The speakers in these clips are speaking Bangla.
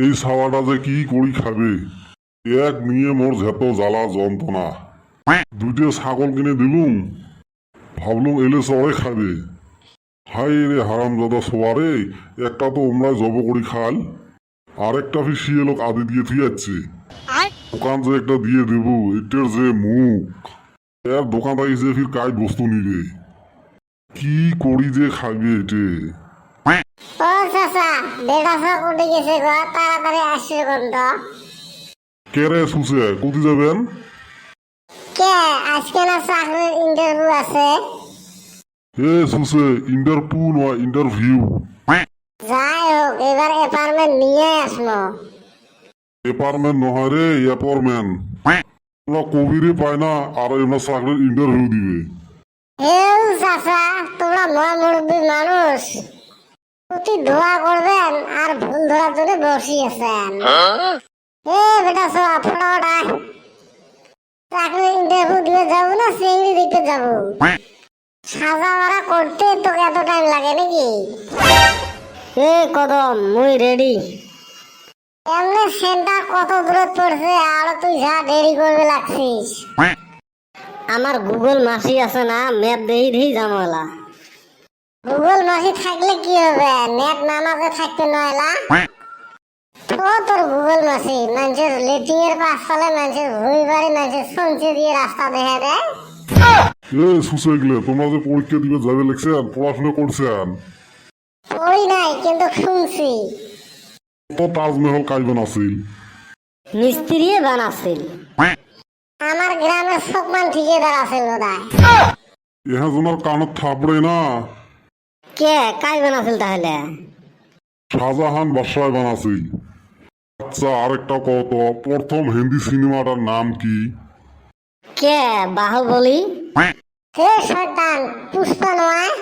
এই ছাওয়াটা যে কি করি খাবে, এক নিয়ে মোর যত জ্বালা যন্ত্রণা। দুইটা ছাগল কিনে দিলুম, ভাবলুম এলে চড়ে খাবে। হাই রে হারামজাদা সোয়ারে, একটা তো ওমরায় জব করি খাল, আরেকটা ফির শিয়ে লোক আদি দিয়ে থুই যাচ্ছে। দোকান যে একটা দিয়ে দেবো, এটার যে মুখ, এর দোকান থেকে যে ফির কাজ বস্তু নিবে, কি করি যে খাবে এটে। ও চাচা, বেটা কোটে গেছে গো, তাড়াতাড়ি আসছে কোনটা। কে রে সুসে, কোথায় যাবেন? কে আজকে না চাকরির ইন্টারভিউ আছে? এ সুসে, ইন্টারভিউ নয় ইন্টারভিউ। যাই হোক, এবার অ্যাপার্টমেন্ট নিয়ে আসলো। অ্যাপার্টমেন্ট নহয় রে, অ্যাপার্টমেন্ট। তোমরা কবিরে পায় না, আর এমন চাকরির ইন্টারভিউ দিবে। হেউ চাচা, তোমরা মহামুরব্বী মানুষ, প্রতি দোয়া করবেন আর ভুল ধরার জন্য বসিয়েছেন। এ বেটা সোয়া, ফটাফট আয়। চাকরির ইন্টারভিউ দিয়ে যাবো না চিংড়ি দিতে যাবো? সাজা মারা করতে তোকে এত টাইম লাগে নাকি? এ কদম, মুই রেডি। এমনি সেন্টার কত দূরে পড়ছে, আর তুই যা দেরি করবে লাগছিস। আমার গুগল মাসি আছে না, ম্যাপ দেই দেই জামলা। গুগল মাসি থাকলে কি হবে, নেট নামাজে থাকতে নয়লা। তো তোর গুগল মাসি মানুষের লেটিং এর পাশ চলে, মানুষের ভুই বাড়ি, মানুষের সঞ্চয় দিয়ে রাস্তা দেখে দেয়। এ সুসে গেলে তোমরা যে পরীক্ষা দিবে যাবে লিখছেন, পড়াশোনা করছেন? পড়ি নাই কিন্তু শুনছি। তো তাজমহল কাজ বানাছিল। মিস্ত্রি বানাছিল। আমার গ্রামের সকমান ঠিকাদার আছে বোধহয়। এহা জনের কানত থাপড়ে না। কে কাজ বানাছিল তাহলে? শাহজাহান বাদশাহ বানাছিল। আচ্ছা আরেকটা কত, প্রথম হিন্দি সিনেমাটার নাম কি? কে বাহুবলী? হে শয়তান, পুষ্পা নয়?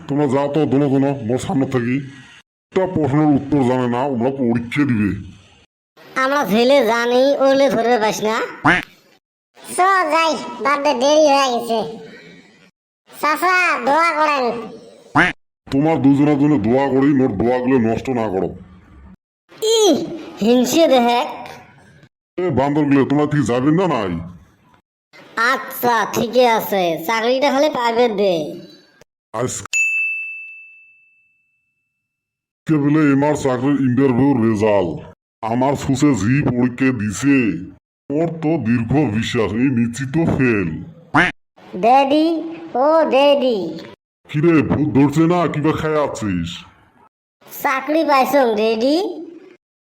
তোমরা যাও তো দোনো দোনো মোর সামনে থাকি। একটা প্রশ্নের উত্তর জানে না, ওরা পরীক্ষা দিবে। আমরা ছেলে জানি, ওলে ধরে পাইস না। চ যাই, বাদে দেরি হয়ে গেছে। চাচা দোয়া করেন। তোমার দুজনের জন্য দোয়া করি, মোর দোয়াগুলো নষ্ট না করো। ই হিংসে দেহে। বান্দর গুলো তোমরা ঠিক যাবেন না নাই? আচ্ছা ঠিকই আছে, চাকরিটা খালি পাইবে দে। আজকে বলে এমার চাকরির ইন্টারভিউ রেজাল্ট। আমার সুসে জি পরীক্ষা দিছে, ওর তো দীর্ঘ বিশ্বাস এই নিশ্চিত ফেল। ড্যাডি, ও ড্যাডি, কিরে ভূত ধরছে না, কিবা খায় আছিস? চাকরি পাইছং ড্যাডি?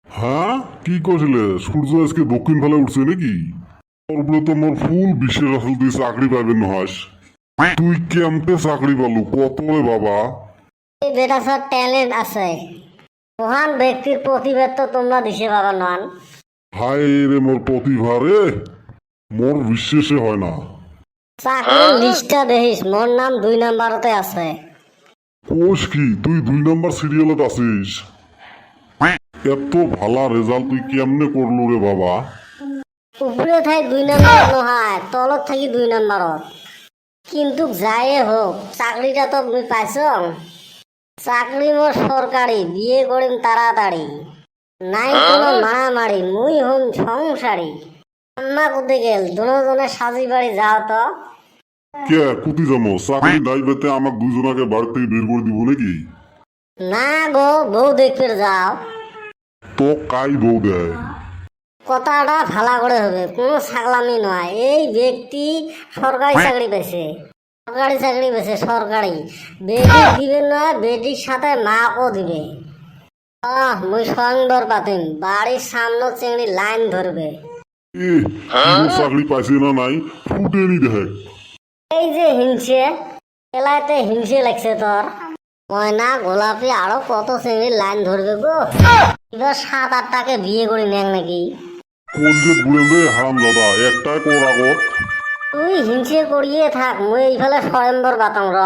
হ্যাঁ কি করছিলে, সূর্য আজকে দক্ষিণ ফেলে উঠছে নাকি? তোর উপরে তো মোর ফুল বিশ্বাস আসল তুই চাকরি পাইবেন নহাস। তুই কেমতে চাকরি পালু, কত রে বাবা? এই বেটা স্যার ট্যালেন্ট আছে, মহান ব্যক্তির প্রতিভা তো তোমরা দিশে পাবা নন। হায় রে মোর প্রতিভা রে, মোর বিশ্বাসে হয় না। চাকরির লিস্টটা দেখিস, মোর নাম 2 নাম্বারতে আছে। কোষ কি তুই 2 নম্বর সিরিয়ালত আছিস? এত ভালা রেজাল্ট তুই কেমনে করলু রে বাবা? উপরে থাই 2 নাম্বার নহয়, তলত থাকি 2 নাম্বারত। কিন্তু যাই হোক, চাকরিটা তো মুই পাইছং। চাকরি মোর সরকারি, বিয়ে করিম তাড়াতাড়ি, নাই কোনো মারামারি, মুই হম সংসারী। আম্মা কোথায় গেল, দুজনে সাজি বাড়ি যাও তো। কে কুতি যাবো, চাকরি নাই পেতে আমাক দুজনাকে বাড়ি থেকে বের করে দিব নাকি? না গো, বউ দেখতে যাও। তো কাই বউ দেয়? কথাটা ভালা করে হবে, কোনো ছাগলামি নয়। এই ব্যক্তি সরকারি চাকরি পেয়েছে, সরকারি চাকরি পেয়েছে, সরকারি। বেটি দিবে নয়, বেটির সাথে মাও দিবে। মুই সঙ্গর পাতিম, বাড়ির সামনে চিংড়ি লাইন ধরবে। এ চাকরি পাইছে না নাই ফুটেনি দেখ। এই যে হিংসে, এলাইতে হিংসে লাগছে তোর। ময়না গোলাপি আরো কত চিংড়ি লাইন ধরবে গো। এবার 7-8টাকে বিয়ে করি নেন নাকি? কোন যে বুড়ে রে হারাম দাদা, একটাই কোর আগত। তুই হিংসে করিয়ে থাক, মুই এইফালে সরেন্দর বাতাম র।